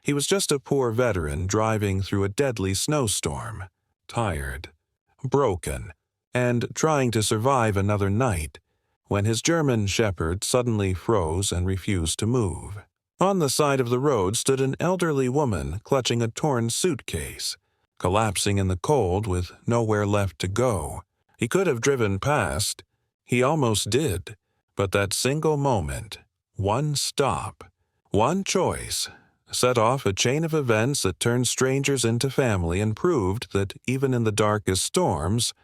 He was just a poor veteran driving through a deadly snowstorm, tired, broken, and trying to survive another night, when his German shepherd suddenly froze and refused to move. On the side of the road stood an elderly woman clutching a torn suitcase, collapsing in the cold with nowhere left to go. He could have driven past. He almost did. But that single moment, one stop, one choice, set off a chain of events that turned strangers into family and proved that even in the darkest storms,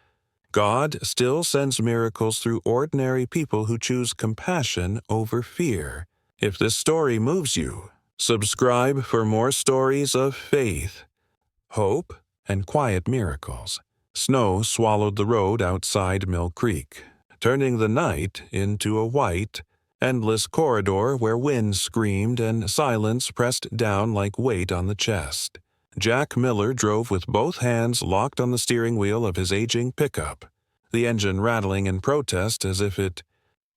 God still sends miracles through ordinary people who choose compassion over fear. If this story moves you, subscribe for more stories of faith, hope, and quiet miracles. Snow swallowed the road outside Mill Creek, turning the night into a white, endless corridor where wind screamed and silence pressed down like weight on the chest. Jack Miller drove with both hands locked on the steering wheel of his aging pickup, the engine rattling in protest as if it,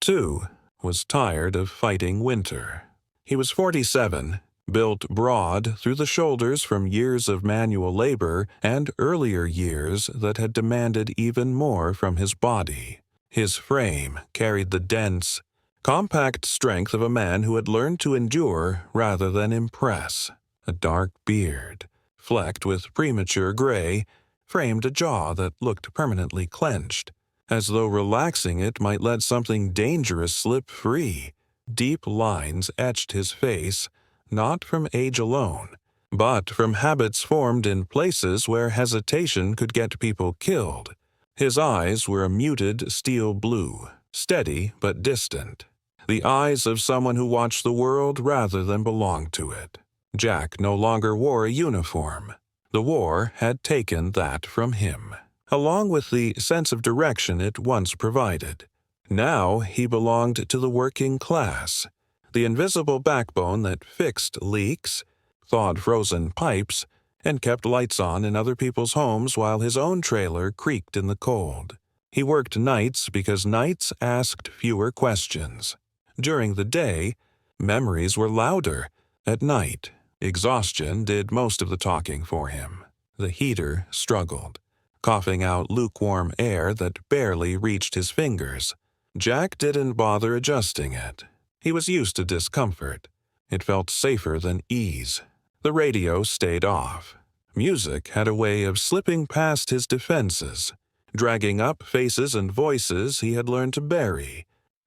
too, was tired of fighting winter. He was 47, built broad through the shoulders from years of manual labor and earlier years that had demanded even more from his body. His frame carried the dense, compact strength of a man who had learned to endure rather than impress. A dark beard, flecked with premature gray, framed a jaw that looked permanently clenched, as though relaxing it might let something dangerous slip free. Deep lines etched his face, not from age alone, but from habits formed in places where hesitation could get people killed. His eyes were a muted steel blue, steady but distant, the eyes of someone who watched the world rather than belonged to it. Jack no longer wore a uniform. The war had taken that from him, along with the sense of direction it once provided. Now he belonged to the working class, the invisible backbone that fixed leaks, thawed frozen pipes, and kept lights on in other people's homes while his own trailer creaked in the cold. He worked nights because nights asked fewer questions. During the day, memories were louder. At night, exhaustion did most of the talking for him. The heater struggled, coughing out lukewarm air that barely reached his fingers. Jack didn't bother adjusting it. He was used to discomfort. It felt safer than ease. The radio stayed off. Music had a way of slipping past his defenses, dragging up faces and voices he had learned to bury.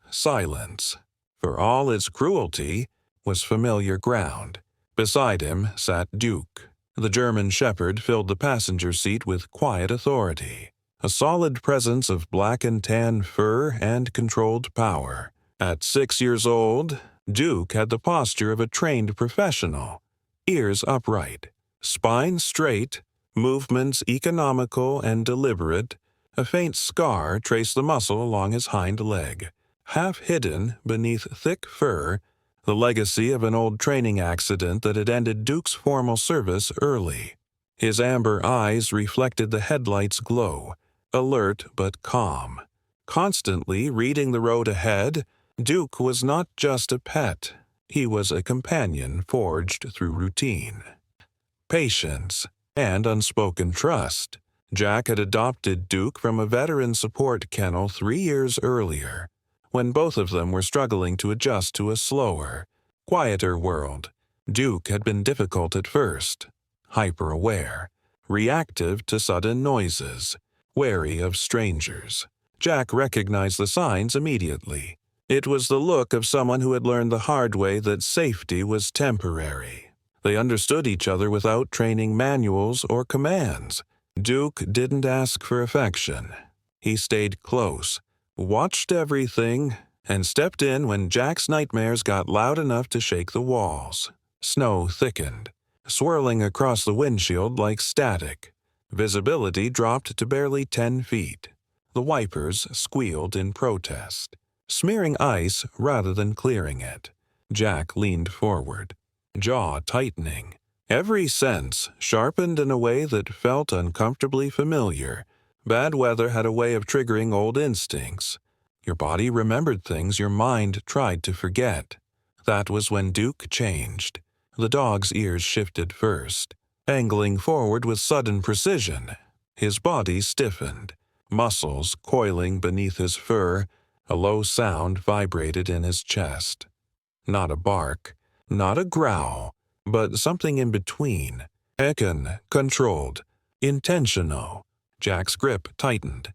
Silence, for all its cruelty, was familiar ground. Beside him sat Duke. The German shepherd filled the passenger seat with quiet authority, a solid presence of black and tan fur and controlled power. At 6 years old, Duke had the posture of a trained professional, ears upright, spine straight, movements economical and deliberate. A faint scar traced the muscle along his hind leg, half hidden beneath thick fur, the legacy of an old training accident that had ended Duke's formal service early. His amber eyes reflected the headlights' glow, alert but calm. Constantly reading the road ahead, Duke was not just a pet. He was a companion forged through routine, patience, and unspoken trust. Jack had adopted Duke from a veteran support kennel 3 years earlier, when both of them were struggling to adjust to a slower, quieter world. Duke had been difficult at first, hyper-aware, reactive to sudden noises, wary of strangers. Jack recognized the signs immediately. It was the look of someone who had learned the hard way that safety was temporary. They understood each other without training manuals or commands. Duke didn't ask for affection. He stayed close, watched everything, and stepped in when Jack's nightmares got loud enough to shake the walls. Snow thickened, swirling across the windshield like static. Visibility dropped to barely 10 feet. The wipers squealed in protest, smearing ice rather than clearing it. Jack leaned forward, jaw tightening, every sense sharpened in a way that felt uncomfortably familiar. Bad weather had a way of triggering old instincts. Your body remembered things your mind tried to forget. That was when Duke changed. The dog's ears shifted first, angling forward with sudden precision. His body stiffened, muscles coiling beneath his fur. A low sound vibrated in his chest. Not a bark, not a growl, but something in between. Ekin, controlled, intentional. Jack's grip tightened.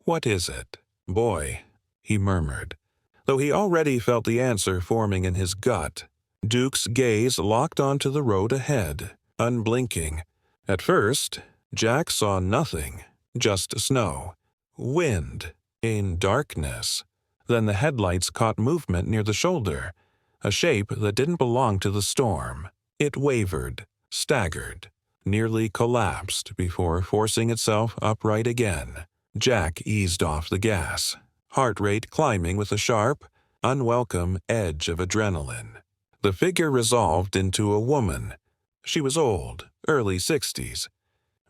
"What is it, boy?" he murmured, though he already felt the answer forming in his gut. Duke's gaze locked onto the road ahead, unblinking. At first, Jack saw nothing, just snow, wind, in darkness. Then the headlights caught movement near the shoulder, a shape that didn't belong to the storm. It wavered, staggered, nearly collapsed before forcing itself upright again. Jack eased off the gas, heart rate climbing with a sharp, unwelcome edge of adrenaline. The figure resolved into a woman. She was old, early 60s,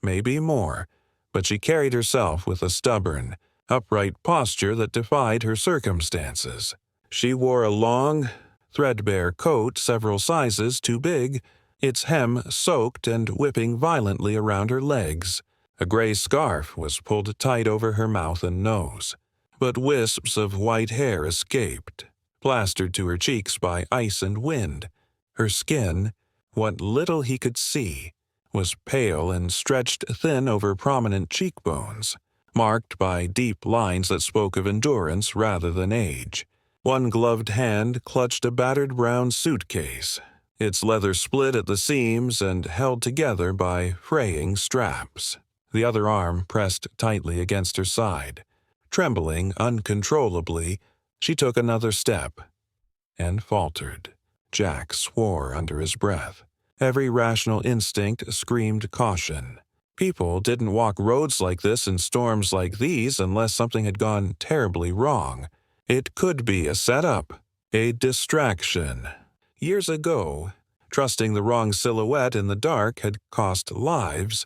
maybe more, but she carried herself with a stubborn, upright posture that defied her circumstances. She wore a long, threadbare coat several sizes too big, its hem soaked and whipping violently around her legs. A gray scarf was pulled tight over her mouth and nose, but wisps of white hair escaped, plastered to her cheeks by ice and wind. Her skin, what little he could see, was pale and stretched thin over prominent cheekbones, marked by deep lines that spoke of endurance rather than age. One gloved hand clutched a battered brown suitcase, its leather split at the seams and held together by fraying straps. The other arm pressed tightly against her side. Trembling uncontrollably, she took another step and faltered. Jack swore under his breath. Every rational instinct screamed caution. People didn't walk roads like this in storms like these unless something had gone terribly wrong. It could be a setup, a distraction. Years ago, trusting the wrong silhouette in the dark had cost lives.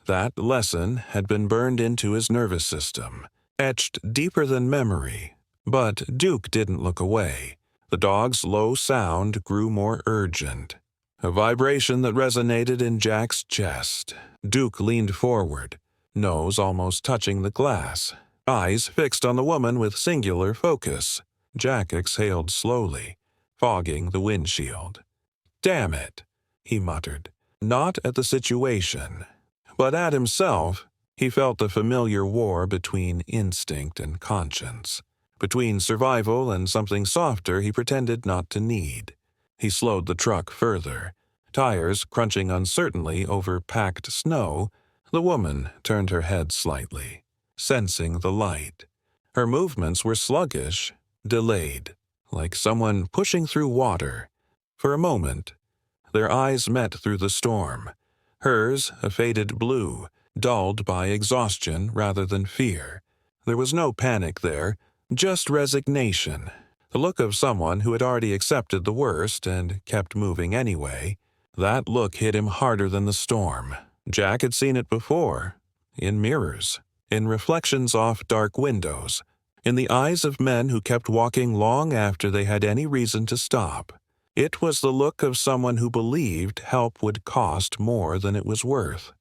That lesson had been burned into his nervous system, etched deeper than memory. But Duke didn't look away. The dog's low sound grew more urgent, a vibration that resonated in Jack's chest. Duke leaned forward, nose almost touching the glass, eyes fixed on the woman with singular focus. Jack exhaled slowly, fogging the windshield. "Damn it," he muttered, not at the situation, but at himself. He felt the familiar war between instinct and conscience, between survival and something softer he pretended not to need. He slowed the truck further, tires crunching uncertainly over packed snow. The woman turned her head slightly, sensing the light. Her movements were sluggish, delayed, like someone pushing through water. For a moment, their eyes met through the storm, hers a faded blue, dulled by exhaustion rather than fear. There was no panic there, just resignation, the look of someone who had already accepted the worst and kept moving anyway. That look hit him harder than the storm. Jack had seen it before, in mirrors, in reflections off dark windows, in the eyes of men who kept walking long after they had any reason to stop. It was the look of someone who believed help would cost more than it was worth.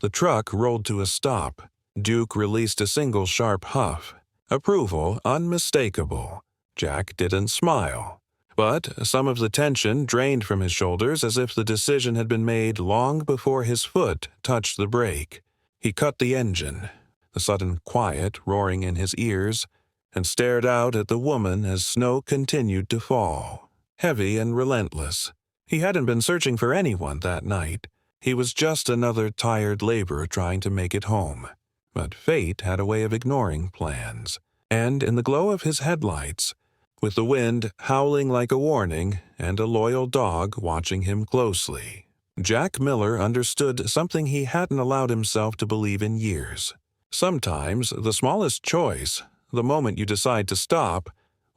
The truck rolled to a stop. Duke released a single sharp huff. Approval unmistakable. Jack didn't smile, but some of the tension drained from his shoulders as if the decision had been made long before his foot touched the brake. He cut the engine, the sudden quiet roaring in his ears, and stared out at the woman as snow continued to fall, heavy and relentless. He hadn't been searching for anyone that night. He was just another tired laborer trying to make it home. But fate had a way of ignoring plans, and in the glow of his headlights, with the wind howling like a warning and a loyal dog watching him closely, Jack Miller understood something he hadn't allowed himself to believe in years. Sometimes the smallest choice, the moment you decide to stop,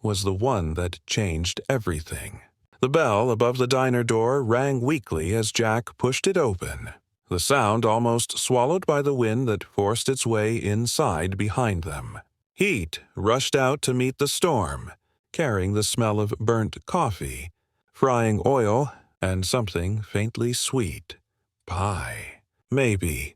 was the one that changed everything. The bell above the diner door rang weakly as Jack pushed it open, the sound almost swallowed by the wind that forced its way inside behind them. Heat rushed out to meet the storm, carrying the smell of burnt coffee, frying oil, and something faintly sweet. Pie. Maybe.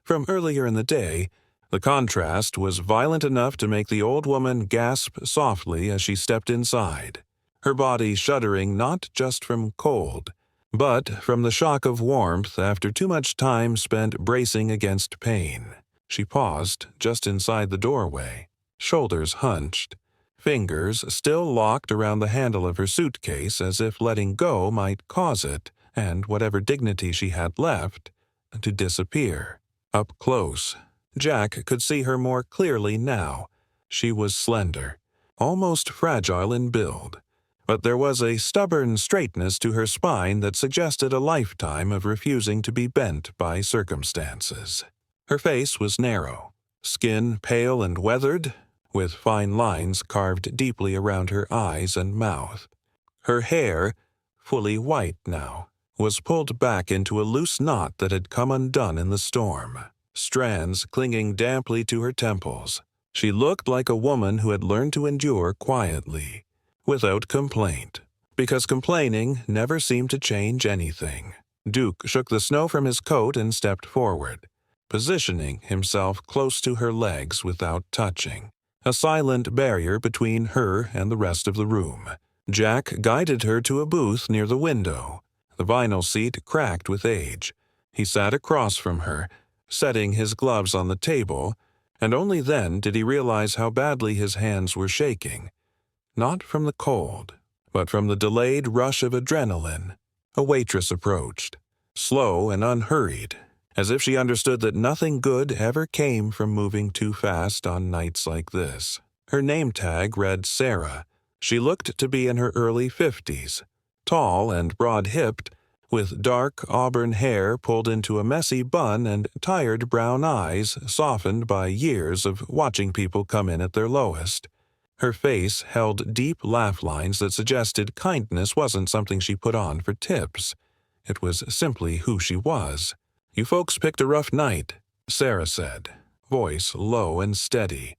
From earlier in the day, the contrast was violent enough to make the old woman gasp softly as she stepped inside, her body shuddering not just from cold, but from the shock of warmth after too much time spent bracing against pain. She paused just inside the doorway, shoulders hunched, fingers still locked around the handle of her suitcase as if letting go might cause it, and whatever dignity she had left, to disappear. Up close, Jack could see her more clearly now. She was slender, almost fragile in build, but there was a stubborn straightness to her spine that suggested a lifetime of refusing to be bent by circumstances. Her face was narrow, skin pale and weathered, with fine lines carved deeply around her eyes and mouth. Her hair, fully white now, was pulled back into a loose knot that had come undone in the storm, strands clinging damply to her temples. She looked like a woman who had learned to endure quietly, without complaint, because complaining never seemed to change anything. Duke shook the snow from his coat and stepped forward, positioning himself close to her legs without touching, a silent barrier between her and the rest of the room. Jack guided her to a booth near the window, the vinyl seat cracked with age. He sat across from her, setting his gloves on the table, and only then did he realize how badly his hands were shaking. Not from the cold, but from the delayed rush of adrenaline. A waitress approached, slow and unhurried, as if she understood that nothing good ever came from moving too fast on nights like this. Her name tag read Sarah. She looked to be in her early 50s, tall and broad-hipped, with dark auburn hair pulled into a messy bun and tired brown eyes softened by years of watching people come in at their lowest. Her face held deep laugh lines that suggested kindness wasn't something she put on for tips. It was simply who she was. "You folks picked a rough night," Sarah said, voice low and steady.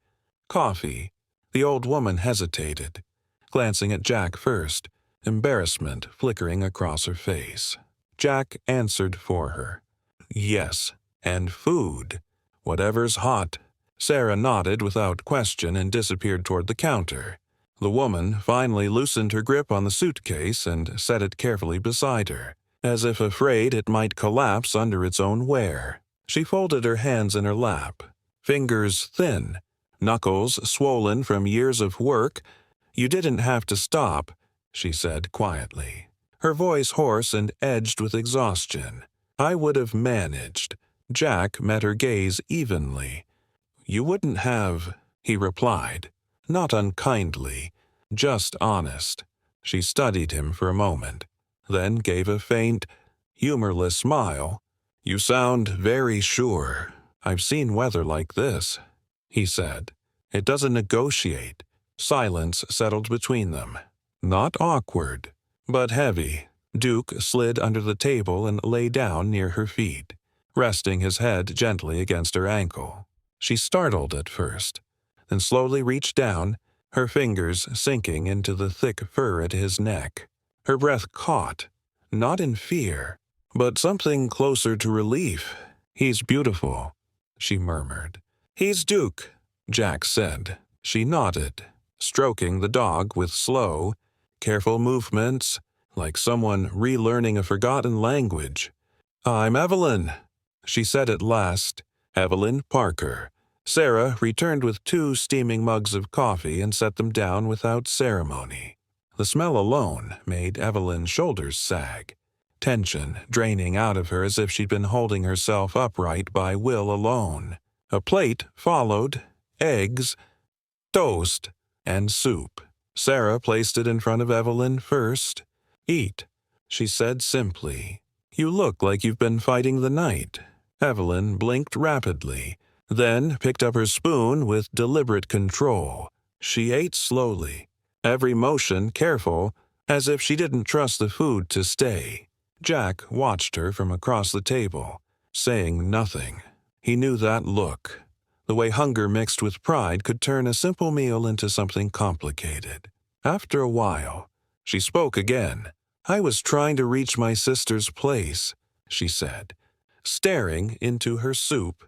"Coffee." The old woman hesitated, glancing at Jack first, embarrassment flickering across her face. Jack answered for her. "Yes, and food. Whatever's hot." Sarah nodded without question and disappeared toward the counter. The woman finally loosened her grip on the suitcase and set it carefully beside her, as if afraid it might collapse under its own wear. She folded her hands in her lap, fingers thin, knuckles swollen from years of work. "You didn't have to stop," she said quietly, her voice hoarse and edged with exhaustion. "I would have managed." Jack met her gaze evenly. "You wouldn't have," he replied, not unkindly, just honest. She studied him for a moment, then gave a faint, humorless smile. "You sound very sure. I've seen weather like this," he said. "It doesn't negotiate." Silence settled between them. Not awkward, but heavy. Duke slid under the table and lay down near her feet, resting his head gently against her ankle. She startled at first, then slowly reached down, her fingers sinking into the thick fur at his neck. Her breath caught, not in fear, but something closer to relief. "He's beautiful," she murmured. "He's Duke," Jack said. She nodded, stroking the dog with slow, careful movements, like someone relearning a forgotten language. "I'm Evelyn," she said at last. Evelyn Parker. Sarah returned with 2 steaming mugs of coffee and set them down without ceremony. The smell alone made Evelyn's shoulders sag, tension draining out of her as if she'd been holding herself upright by will alone. A plate followed, eggs, toast, and soup. Sarah placed it in front of Evelyn first. "Eat," she said simply. "You look like you've been fighting the night." Evelyn blinked rapidly, then picked up her spoon with deliberate control. She ate slowly, every motion careful, as if she didn't trust the food to stay. Jack watched her from across the table, saying nothing. He knew that look, the way hunger mixed with pride could turn a simple meal into something complicated. After a while, she spoke again, I was trying to reach my sister's place, she said, staring into her soup.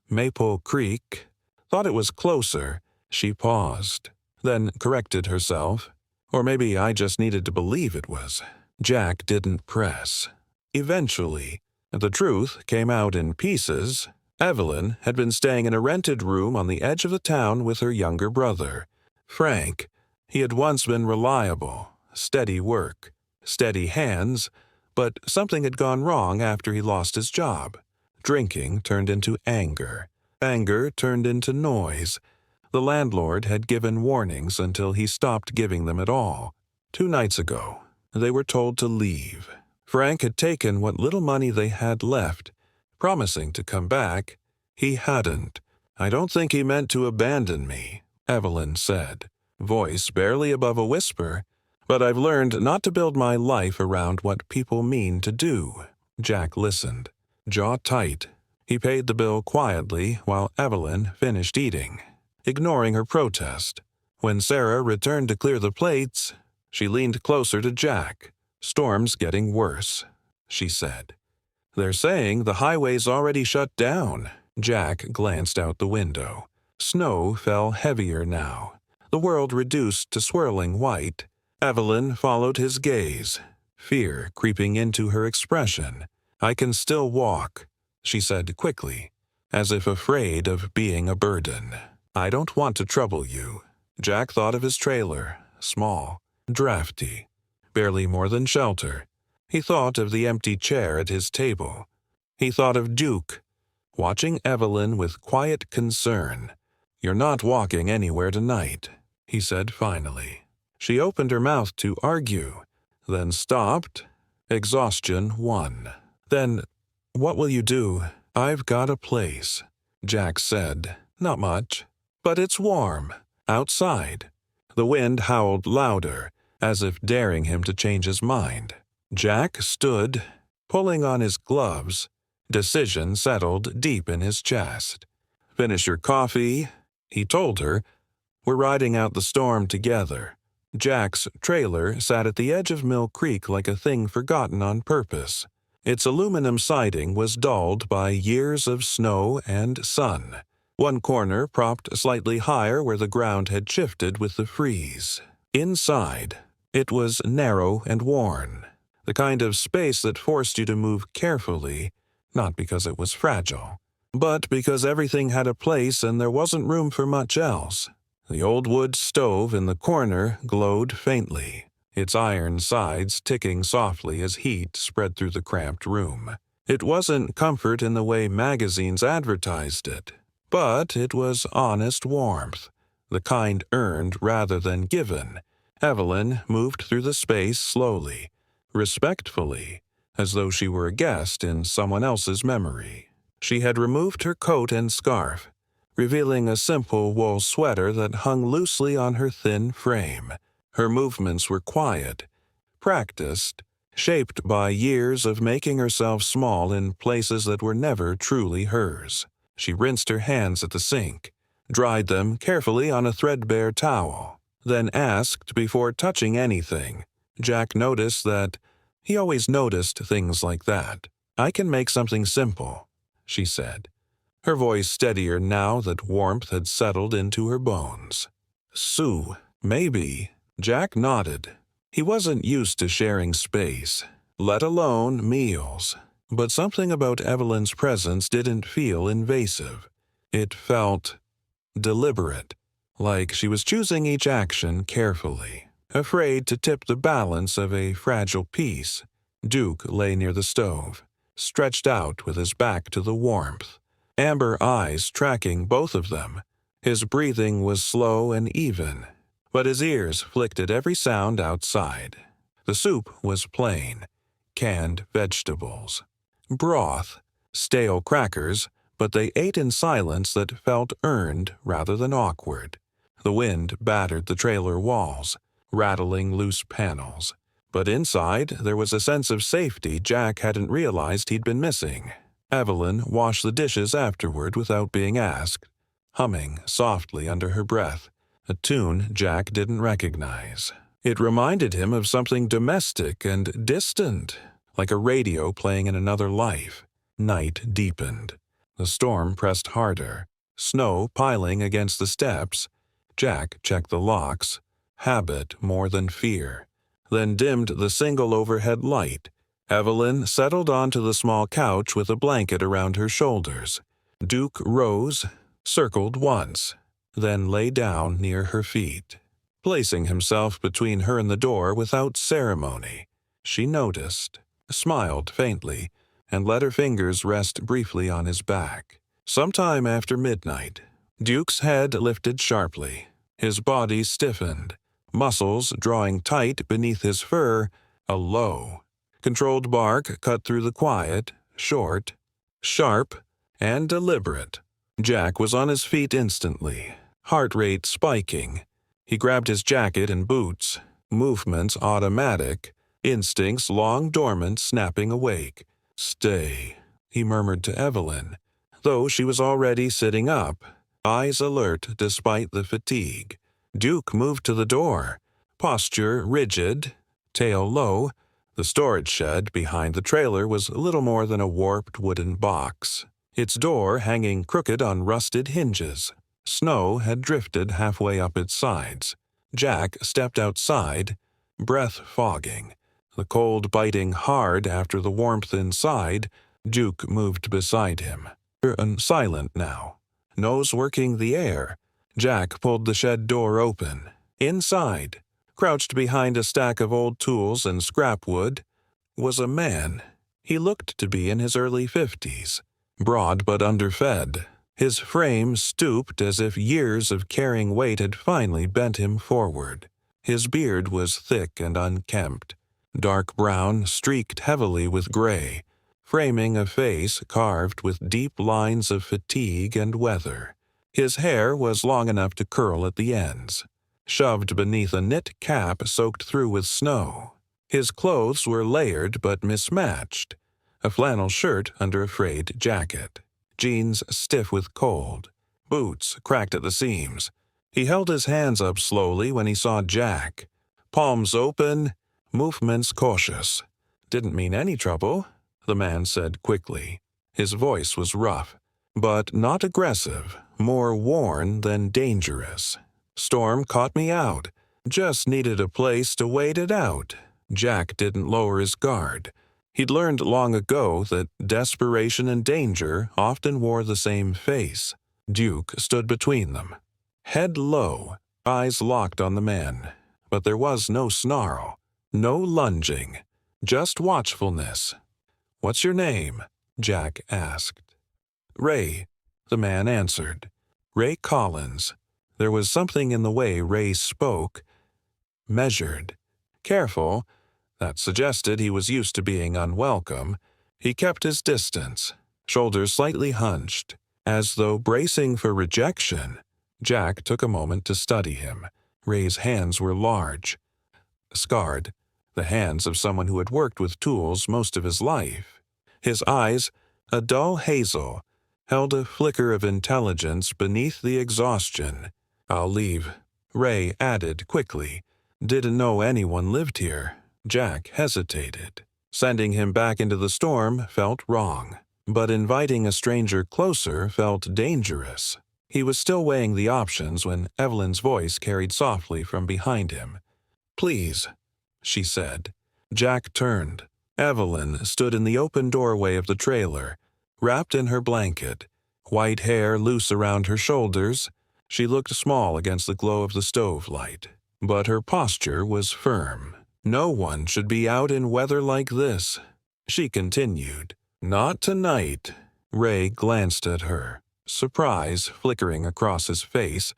Maple Creek. Thought it was closer. She paused, then corrected herself. Or maybe I just needed to believe it was. Jack didn't press. Eventually, the truth came out in pieces. Evelyn had been staying in a rented room on the edge of the town with her younger brother, Frank. He had once been reliable, steady work, steady hands, but something had gone wrong after he lost his job. Drinking turned into anger. Anger turned into noise. The landlord had given warnings until he stopped giving them at all. 2 nights ago, they were told to leave. Frank had taken what little money they had left, promising to come back. He hadn't. I don't think he meant to abandon me, Evelyn said, voice barely above a whisper. But I've learned not to build my life around what people mean to do. Jack listened, jaw tight. He paid the bill quietly while Evelyn finished eating, ignoring her protest. When Sarah returned to clear the plates, she leaned closer to Jack. "Storm's getting worse," she said. "They're saying the highway's already shut down." Jack glanced out the window. Snow fell heavier now, the world reduced to swirling white. Evelyn followed his gaze, fear creeping into her expression. "I can still walk," she said quickly, as if afraid of being a burden. "I don't want to trouble you." Jack thought of his trailer, small, drafty, barely more than shelter. He thought of the empty chair at his table. He thought of Duke, watching Evelyn with quiet concern. "You're not walking anywhere tonight," he said finally. She opened her mouth to argue, then stopped. Exhaustion won. "Then, what will you do?" "I've got a place," Jack said. "Not much, but it's warm. Outside." The wind howled louder, as if daring him to change his mind. Jack stood, pulling on his gloves. Decision settled deep in his chest. "Finish your coffee," he told her. "We're riding out the storm together." Jack's trailer sat at the edge of Mill Creek like a thing forgotten on purpose. Its aluminum siding was dulled by years of snow and sun. One corner propped slightly higher where the ground had shifted with the freeze. Inside, it was narrow and worn, the kind of space that forced you to move carefully, not because it was fragile, but because everything had a place and there wasn't room for much else. The old wood stove in the corner glowed faintly, its iron sides ticking softly as heat spread through the cramped room. It wasn't comfort in the way magazines advertised it, but it was honest warmth, the kind earned rather than given. Evelyn moved through the space slowly, respectfully, as though she were a guest in someone else's memory. She had removed her coat and scarf, revealing a simple wool sweater that hung loosely on her thin frame. Her movements were quiet, practiced, shaped by years of making herself small in places that were never truly hers. She rinsed her hands at the sink, dried them carefully on a threadbare towel, then asked before touching anything. Jack noticed that he always noticed things like that. "I can make something simple," she said, her voice steadier now that warmth had settled into her bones. "Sue, maybe." Jack nodded. He wasn't used to sharing space, let alone meals. But something about Evelyn's presence didn't feel invasive. It felt deliberate, like she was choosing each action carefully, afraid to tip the balance of a fragile piece. Duke lay near the stove, stretched out with his back to the warmth, amber eyes tracking both of them. His breathing was slow and even, but his ears flicked at every sound outside. The soup was plain, canned vegetables, broth, stale crackers, but they ate in silence that felt earned rather than awkward. The wind battered the trailer walls, rattling loose panels. But inside, there was a sense of safety Jack hadn't realized he'd been missing. Evelyn washed the dishes afterward without being asked, humming softly under her breath, a tune Jack didn't recognize. It reminded him of something domestic and distant, like a radio playing in another life. Night deepened. The storm pressed harder, snow piling against the steps. Jack checked the locks, habit more than fear, then dimmed the single overhead light. Evelyn settled onto the small couch with a blanket around her shoulders. Duke rose, circled once, then lay down near her feet, placing himself between her and the door without ceremony. She noticed, smiled faintly, and let her fingers rest briefly on his back. Sometime after midnight, Duke's head lifted sharply. His body stiffened, muscles drawing tight beneath his fur. A low, controlled bark cut through the quiet, short, sharp, and deliberate. Jack was on his feet instantly, heart rate spiking. He grabbed his jacket and boots, movements automatic, instincts long dormant snapping awake. "Stay," he murmured to Evelyn, though she was already sitting up, eyes alert despite the fatigue. Duke moved to the door, posture rigid, tail low. The storage shed behind the trailer was little more than a warped wooden box, its door hanging crooked on rusted hinges. Snow had drifted halfway up its sides. Jack stepped outside, breath fogging, the cold biting hard after the warmth inside. Duke moved beside him, silent now, nose working the air. Jack pulled the shed door open. Inside, crouched behind a stack of old tools and scrap wood, was a man. He looked to be in his early 50s, broad but underfed. His frame stooped as if years of carrying weight had finally bent him forward. His beard was thick and unkempt, dark brown streaked heavily with gray, framing a face carved with deep lines of fatigue and weather. His hair was long enough to curl at the ends, shoved beneath a knit cap soaked through with snow. His clothes were layered but mismatched, a flannel shirt under a frayed jacket, jeans stiff with cold, boots cracked at the seams. He held his hands up slowly when he saw Jack, palms open, movements cautious. "Didn't mean any trouble," the man said quickly. His voice was rough, but not aggressive, more worn than dangerous. "Storm caught me out. Just needed a place to wait it out." Jack didn't lower his guard. He'd learned long ago that desperation and danger often wore the same face. Duke stood between them, head low, eyes locked on the man. But there was no snarl, no lunging, just watchfulness. "What's your name?" Jack asked. "Ray," the man answered. "Ray Collins." There was something in the way Ray spoke, measured, careful, that suggested he was used to being unwelcome. He kept his distance, shoulders slightly hunched, as though bracing for rejection. Jack took a moment to study him. Ray's hands were large, scarred, the hands of someone who had worked with tools most of his life. His eyes, a dull hazel, held a flicker of intelligence beneath the exhaustion. "I'll leave," Ray added quickly. "Didn't know anyone lived here." Jack hesitated. Sending him back into the storm felt wrong, but inviting a stranger closer felt dangerous. He was still weighing the options when Evelyn's voice carried softly from behind him. "Please," she said. Jack turned. Evelyn stood in the open doorway of the trailer, wrapped in her blanket, white hair loose around her shoulders. She looked small against the glow of the stove light, but her posture was firm. "No one should be out in weather like this," she continued. "Not tonight." Ray glanced at her, surprise flickering across his face.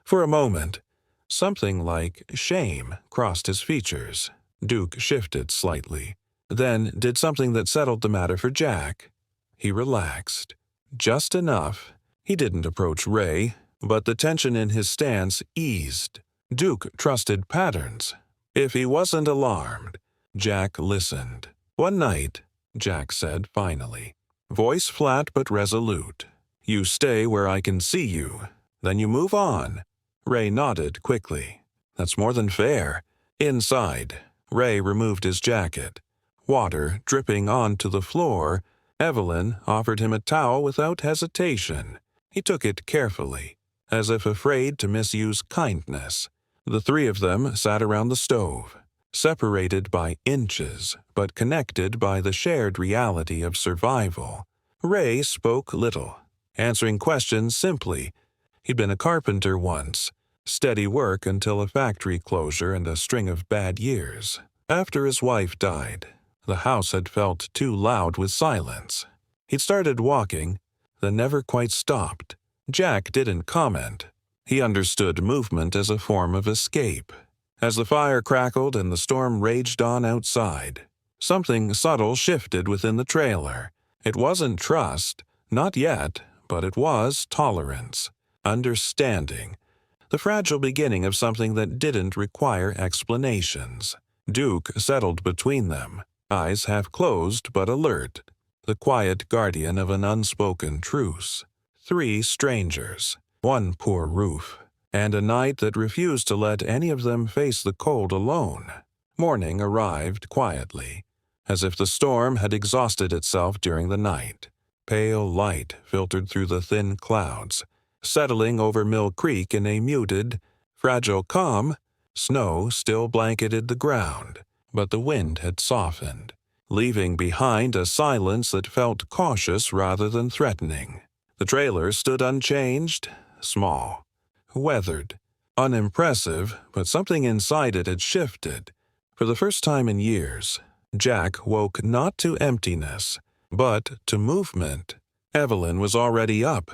For a moment, something like shame crossed his features. Duke shifted slightly, then did something that settled the matter for Jack. He relaxed, just enough. He didn't approach Ray, but the tension in his stance eased. Duke trusted patterns. If he wasn't alarmed, Jack listened. "One night," Jack said finally, voice flat but resolute, "you stay where I can see you. Then you move on." Ray nodded quickly. "That's more than fair." Inside, Ray removed his jacket. Water dripping onto the floor, Evelyn offered him a towel without hesitation. He took it carefully, as if afraid to misuse kindness. The three of them sat around the stove, separated by inches, but connected by the shared reality of survival. Ray spoke little, answering questions simply. He'd been a carpenter once. Steady work until a factory closure and a string of bad years. After his wife died, the house had felt too loud with silence. He'd started walking, then never quite stopped. Jack didn't comment. He understood movement as a form of escape. As the fire crackled and the storm raged on outside, something subtle shifted within the trailer. It wasn't trust, not yet, but it was tolerance, understanding, the fragile beginning of something that didn't require explanations. Duke settled between them, eyes half closed but alert, the quiet guardian of an unspoken truce. Three strangers, one poor roof, and a night that refused to let any of them face the cold alone. Morning arrived quietly, as if the storm had exhausted itself during the night. Pale light filtered through the thin clouds, settling over Mill Creek in a muted, fragile calm. Snow still blanketed the ground, but the wind had softened, leaving behind a silence that felt cautious rather than threatening. The trailer stood unchanged, small, weathered, unimpressive, but something inside it had shifted. For the first time in years, Jack woke not to emptiness, but to movement. Evelyn was already up.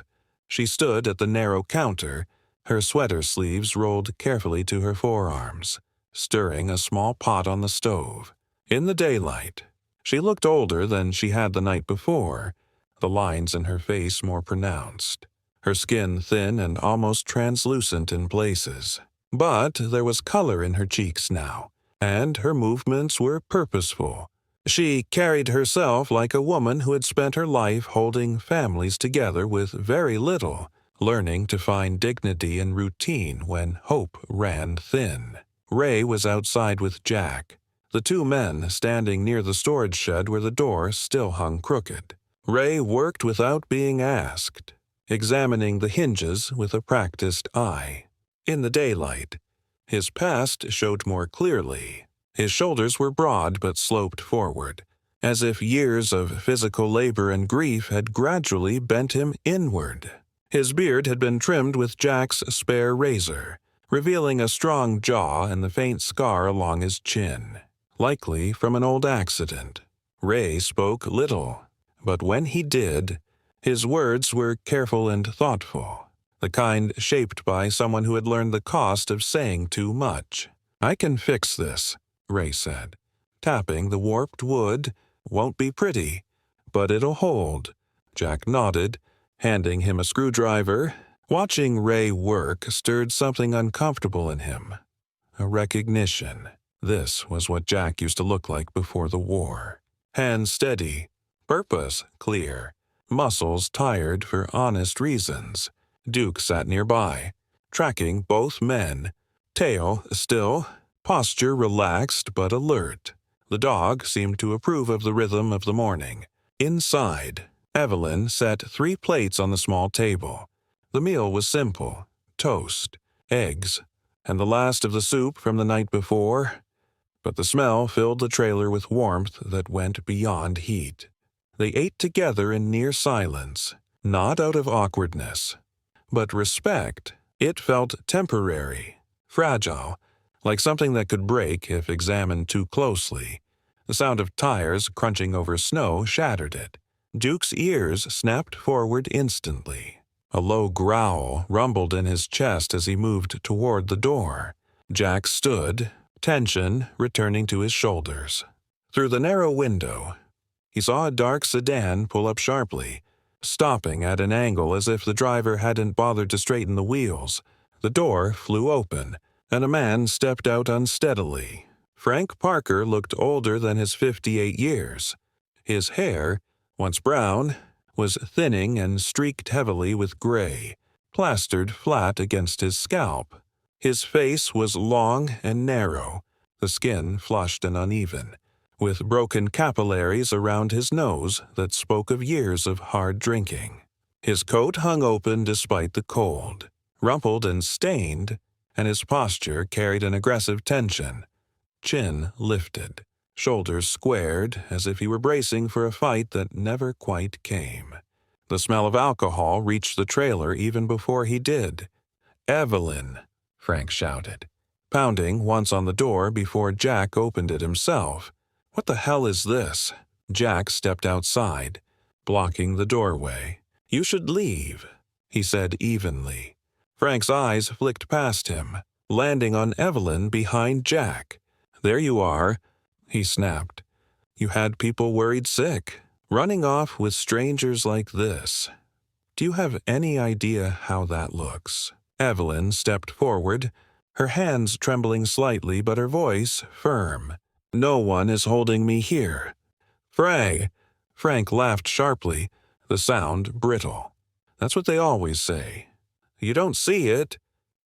She stood at the narrow counter, her sweater sleeves rolled carefully to her forearms, stirring a small pot on the stove. In the daylight, she looked older than she had the night before, the lines in her face more pronounced, her skin thin and almost translucent in places. But there was color in her cheeks now, and her movements were purposeful. She carried herself like a woman who had spent her life holding families together with very little, learning to find dignity in routine when hope ran thin. Ray was outside with Jack, the two men standing near the storage shed where the door still hung crooked. Ray worked without being asked, examining the hinges with a practiced eye. In the daylight, his past showed more clearly. His shoulders were broad but sloped forward, as if years of physical labor and grief had gradually bent him inward. His beard had been trimmed with Jack's spare razor, revealing a strong jaw and the faint scar along his chin, likely from an old accident. Ray spoke little, but when he did, his words were careful and thoughtful, the kind shaped by someone who had learned the cost of saying too much. "I can fix this," Ray said, tapping the warped wood. "Won't be pretty, but it'll hold." Jack nodded, handing him a screwdriver. Watching Ray work stirred something uncomfortable in him. A recognition. This was what Jack used to look like before the war. Hands steady, purpose clear, muscles tired for honest reasons. Duke sat nearby, tracking both men, tail still, posture relaxed but alert. The dog seemed to approve of the rhythm of the morning. Inside, Evelyn set 3 plates on the small table. The meal was simple: toast, eggs, and the last of the soup from the night before. But the smell filled the trailer with warmth that went beyond heat. They ate together in near silence, not out of awkwardness, but respect. It felt temporary, fragile, like something that could break if examined too closely. The sound of tires crunching over snow shattered it. Duke's ears snapped forward instantly. A low growl rumbled in his chest as he moved toward the door. Jack stood, tension returning to his shoulders. Through the narrow window, he saw a dark sedan pull up sharply, stopping at an angle as if the driver hadn't bothered to straighten the wheels. The door flew open, and a man stepped out unsteadily. Frank Parker looked older than his 58 years. His hair, once brown, was thinning and streaked heavily with gray, plastered flat against his scalp. His face was long and narrow, the skin flushed and uneven, with broken capillaries around his nose that spoke of years of hard drinking. His coat hung open despite the cold, rumpled and stained, and his posture carried an aggressive tension. Chin lifted, shoulders squared as if he were bracing for a fight that never quite came. The smell of alcohol reached the trailer even before he did. "Evelyn!" Frank shouted, pounding once on the door before Jack opened it himself. "What the hell is this?" Jack stepped outside, blocking the doorway. "You should leave," he said evenly. Frank's eyes flicked past him, landing on Evelyn behind Jack. "There you are," he snapped. "You had people worried sick, running off with strangers like this. Do you have any idea how that looks?" Evelyn stepped forward, her hands trembling slightly but her voice firm. "No one is holding me here." Frank laughed sharply, the sound brittle. "That's what they always say. You don't see it.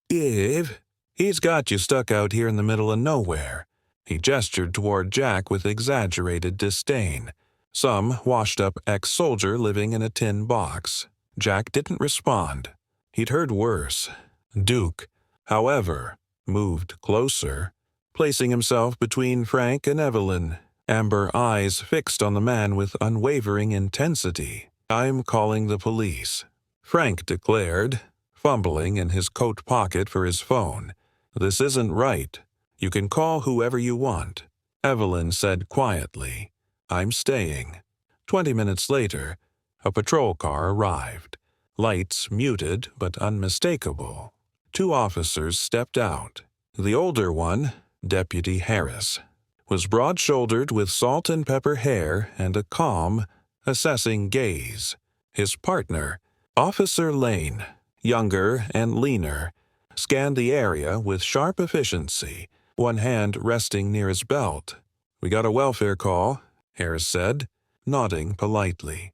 He's got you stuck out here in the middle of nowhere." He gestured toward Jack with exaggerated disdain. Some washed-up ex-soldier living in a tin box. Jack didn't respond. He'd heard worse. Duke, however, moved closer, placing himself between Frank and Evelyn, amber eyes fixed on the man with unwavering intensity. "I'm calling the police," Frank declared, fumbling in his coat pocket for his phone. "This isn't right. You can call whoever you want," Evelyn said quietly. "I'm staying." 20 minutes later, a patrol car arrived, lights muted but unmistakable. 2 officers stepped out. The older one, Deputy Harris, was broad-shouldered with salt and pepper hair and a calm, assessing gaze. His partner, Officer Lane, younger and leaner, scanned the area with sharp efficiency, one hand resting near his belt. "We got a welfare call," Harris said, nodding politely.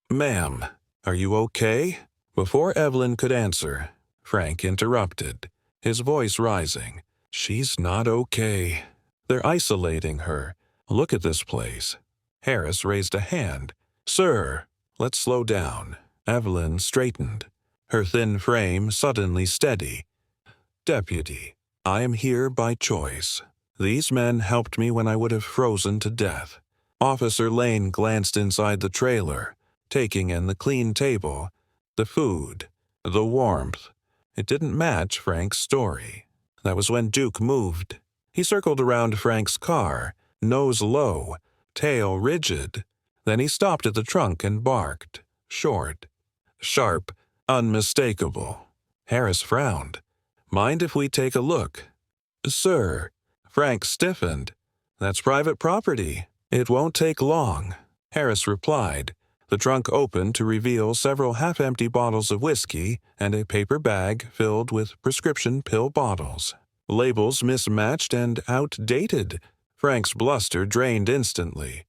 "Ma'am, are you okay?" Before Evelyn could answer, Frank interrupted, his voice rising. "She's not okay. They're isolating her. Look at this place." Harris raised a hand. "Sir, let's slow down." Evelyn straightened, her thin frame suddenly steady. "Deputy, I am here by choice. These men helped me when I would have frozen to death." Officer Lane glanced inside the trailer, taking in the clean table, the food, the warmth. It didn't match Frank's story. That was when Duke moved. He circled around Frank's car, nose low, tail rigid. Then he stopped at the trunk and barked, short, sharp, unmistakable. Harris frowned. "Mind if we take a look?" "Sir." Frank stiffened. "That's private property. It won't take long," Harris replied. The trunk opened to reveal several half-empty bottles of whiskey and a paper bag filled with prescription pill bottles. Labels mismatched and outdated. Frank's bluster drained instantly.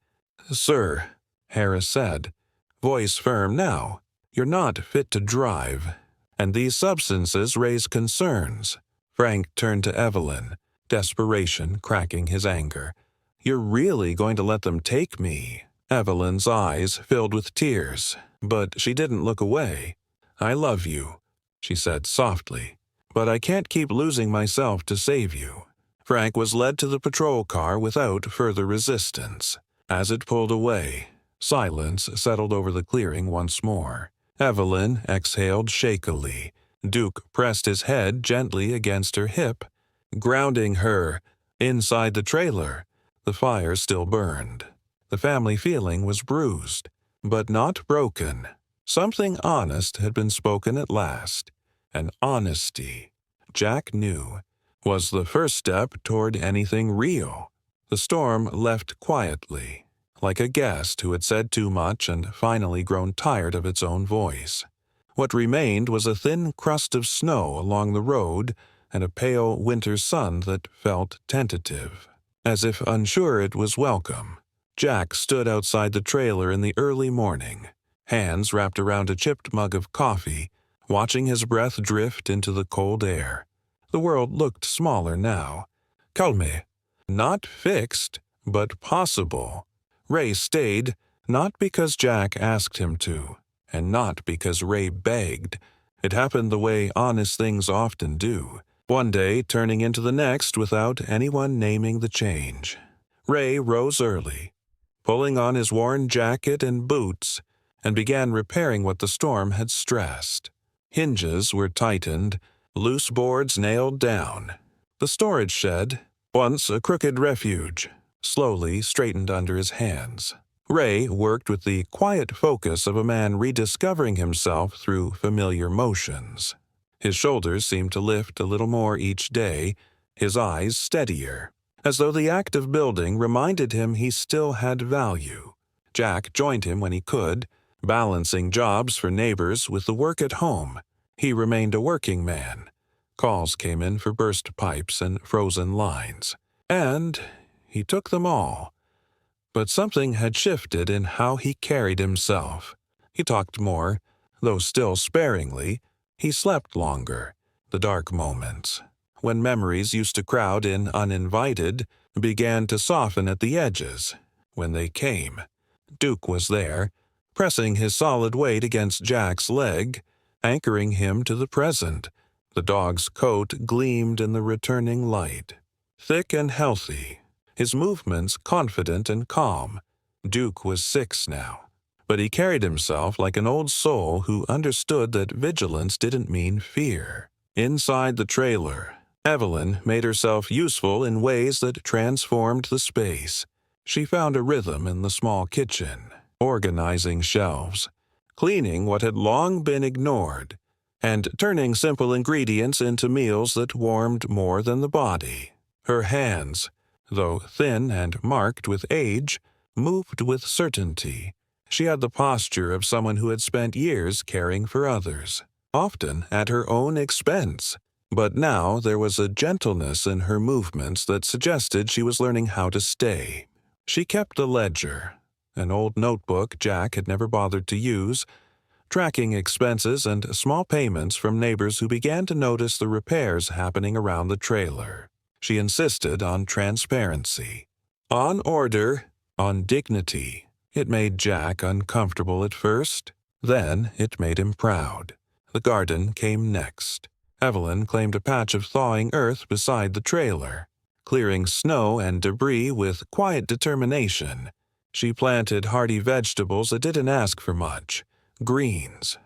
"Sir," Harris said, voice firm now, "you're not fit to drive, and these substances raise concerns." Frank turned to Evelyn, desperation cracking his anger. "You're really going to let them take me?" Evelyn's eyes filled with tears, but she didn't look away. "I love you," she said softly, "but I can't keep losing myself to save you." Frank was led to the patrol car without further resistance. As it pulled away, silence settled over the clearing once more. Evelyn exhaled shakily. Duke pressed his head gently against her hip, grounding her. Inside the trailer, the fire still burned. The family feeling was bruised, but not broken. Something honest had been spoken at last, and honesty, Jack knew, was the first step toward anything real. The storm left quietly, like a guest who had said too much and finally grown tired of its own voice. What remained was a thin crust of snow along the road and a pale winter sun that felt tentative, as if unsure it was welcome. Jack stood outside the trailer in the early morning, hands wrapped around a chipped mug of coffee, watching his breath drift into the cold air. The world looked smaller now. "Calme," Not fixed, but possible. Ray stayed, not because Jack asked him to, and not because Ray begged. It happened the way honest things often do, one day turning into the next without anyone naming the change. Ray rose early, pulling on his worn jacket and boots, and began repairing what the storm had stressed. Hinges were tightened, loose boards nailed down. The storage shed, once a crooked refuge, slowly straightened under his hands. Ray worked with the quiet focus of a man rediscovering himself through familiar motions. His shoulders seemed to lift a little more each day, his eyes steadier, as though the act of building reminded him he still had value. Jack joined him when he could, balancing jobs for neighbors with the work at home. He remained a working man. Calls came in for burst pipes and frozen lines, and he took them all. But something had shifted in how he carried himself. He talked more, though still sparingly. He slept longer. The dark moments, when memories used to crowd in uninvited, began to soften at the edges. When they came, Duke was there, pressing his solid weight against Jack's leg, anchoring him to the present. The dog's coat gleamed in the returning light. Thick and healthy, his movements confident and calm. Duke was 6 now, but he carried himself like an old soul who understood that vigilance didn't mean fear. Inside the trailer, Evelyn made herself useful in ways that transformed the space. She found a rhythm in the small kitchen, organizing shelves, cleaning what had long been ignored, and turning simple ingredients into meals that warmed more than the body. Her hands, though thin and marked with age, moved with certainty. She had the posture of someone who had spent years caring for others, often at her own expense. But now there was a gentleness in her movements that suggested she was learning how to stay. She kept a ledger, an old notebook Jack had never bothered to use, tracking expenses and small payments from neighbors who began to notice the repairs happening around the trailer. She insisted on transparency, on order, on dignity. It made Jack uncomfortable at first, then it made him proud. The garden came next. Evelyn claimed a patch of thawing earth beside the trailer, clearing snow and debris with quiet determination. She planted hardy vegetables that didn't ask for much, greens,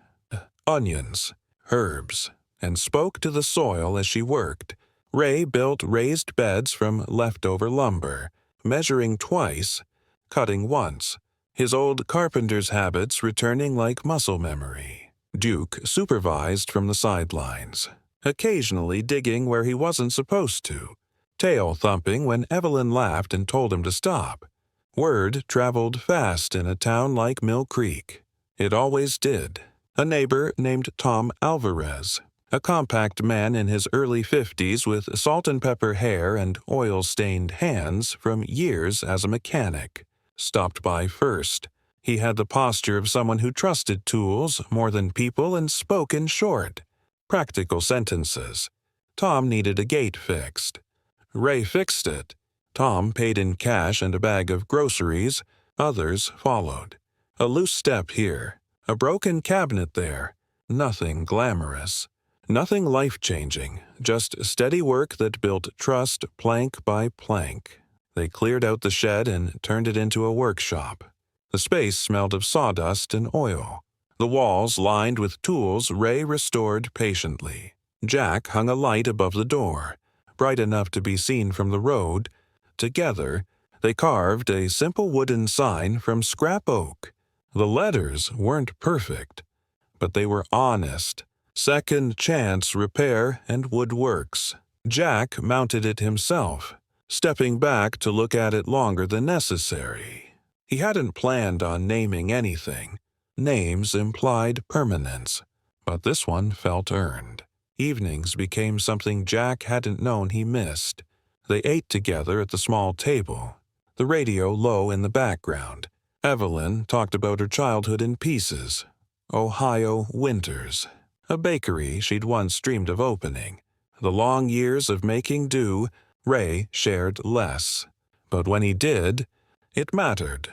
onions, herbs, and spoke to the soil as she worked. Ray built raised beds from leftover lumber, measuring twice, cutting once, his old carpenter's habits returning like muscle memory. Duke supervised from the sidelines, occasionally digging where he wasn't supposed to, tail thumping when Evelyn laughed and told him to stop. Word traveled fast in a town like Mill Creek. It always did. A neighbor named Tom Alvarez, a compact man in his early 50s with salt and pepper hair and oil-stained hands from years as a mechanic, stopped by first. He had the posture of someone who trusted tools more than people and spoke in short, practical sentences. Tom needed a gate fixed. Ray fixed it. Tom paid in cash and a bag of groceries. Others followed. A loose step here, a broken cabinet there. Nothing glamorous. Nothing life-changing, just steady work that built trust plank by plank. They cleared out the shed and turned it into a workshop. The space smelled of sawdust and oil. The walls lined with tools Ray restored patiently. Jack hung a light above the door, bright enough to be seen from the road. Together, they carved a simple wooden sign from scrap oak. The letters weren't perfect, but they were honest. Second Chance Repair and Woodworks. Jack mounted it himself, stepping back to look at it longer than necessary. He hadn't planned on naming anything. Names implied permanence, but this one felt earned. Evenings became something Jack hadn't known he missed. They ate together at the small table, the radio low in the background. Evelyn talked about her childhood in pieces. Ohio winters, a bakery she'd once dreamed of opening, the long years of making do, Ray shared less. But when he did, it mattered.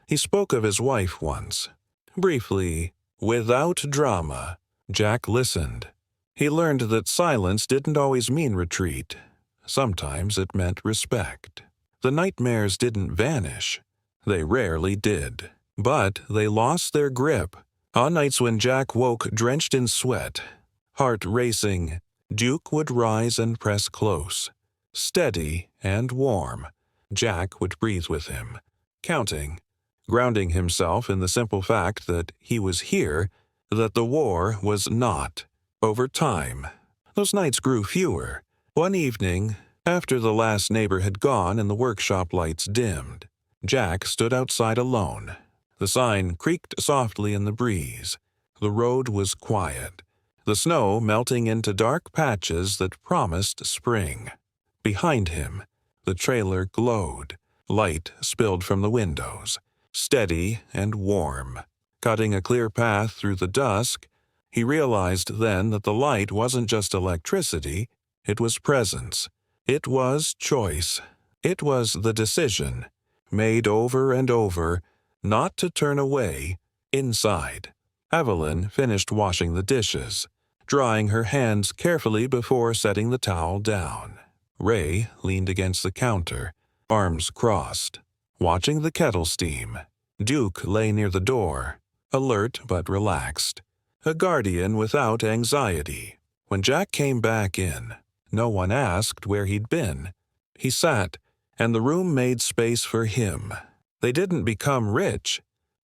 He spoke of his wife once. Briefly, without drama, Jack listened. He learned that silence didn't always mean retreat. Sometimes it meant respect. The nightmares didn't vanish. They rarely did. But they lost their grip. On nights when Jack woke drenched in sweat, heart racing, Duke would rise and press close. Steady and warm, Jack would breathe with him, counting, grounding himself in the simple fact that he was here, that the war was not. Over time, those nights grew fewer. One evening, after the last neighbor had gone and the workshop lights dimmed, Jack stood outside alone. The sign creaked softly in the breeze. The road was quiet, the snow melting into dark patches that promised spring. Behind him, the trailer glowed. Light spilled from the windows, steady and warm. Cutting a clear path through the dusk, he realized then that the light wasn't just electricity, it was presence. It was choice. It was the decision, made over and over, not to turn away. Inside, Evelyn finished washing the dishes, drying her hands carefully before setting the towel down. Ray leaned against the counter, arms crossed, watching the kettle steam. Duke lay near the door, alert but relaxed, a guardian without anxiety. When Jack came back in, no one asked where he'd been. He sat, and the room made space for him. They didn't become rich.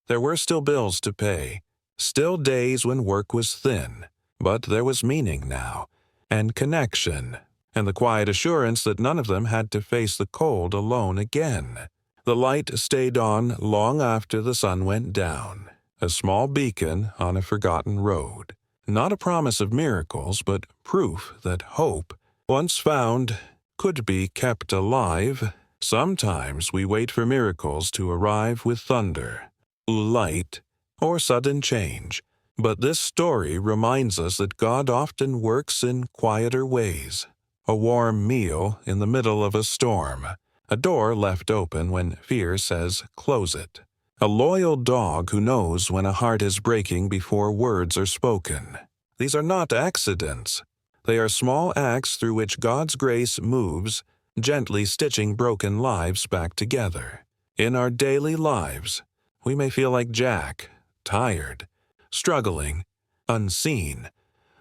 There were still bills to pay, still days when work was thin, but there was meaning now, and connection, and the quiet assurance that none of them had to face the cold alone again. The light stayed on long after the sun went down, a small beacon on a forgotten road. Not a promise of miracles, but proof that hope, once found, could be kept alive. Sometimes we wait for miracles to arrive with thunder, light, or sudden change. But this story reminds us that God often works in quieter ways. A warm meal in the middle of a storm. A door left open when fear says, "Close it." A loyal dog who knows when a heart is breaking before words are spoken. These are not accidents. They are small acts through which God's grace moves, gently stitching broken lives back together. In our daily lives, we may feel like Jack, tired, struggling, unseen,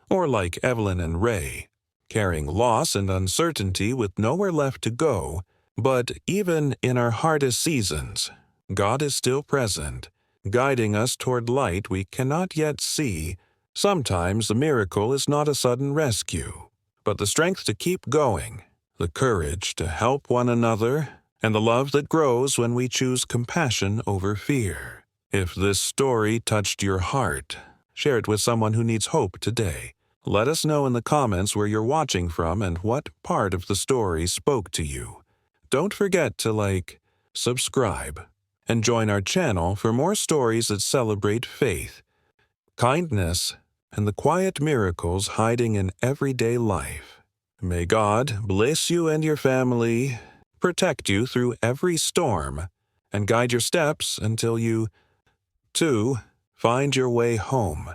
or like Evelyn and Ray, carrying loss and uncertainty with nowhere left to go. But even in our hardest seasons, God is still present, guiding us toward light we cannot yet see. Sometimes the miracle is not a sudden rescue, but the strength to keep going, the courage to help one another, and the love that grows when we choose compassion over fear. If this story touched your heart, share it with someone who needs hope today. Let us know in the comments where you're watching from and what part of the story spoke to you. Don't forget to like, subscribe, and join our channel for more stories that celebrate faith, kindness, and the quiet miracles hiding in everyday life. May God bless you and your family, protect you through every storm, and guide your steps until you, too, find your way home.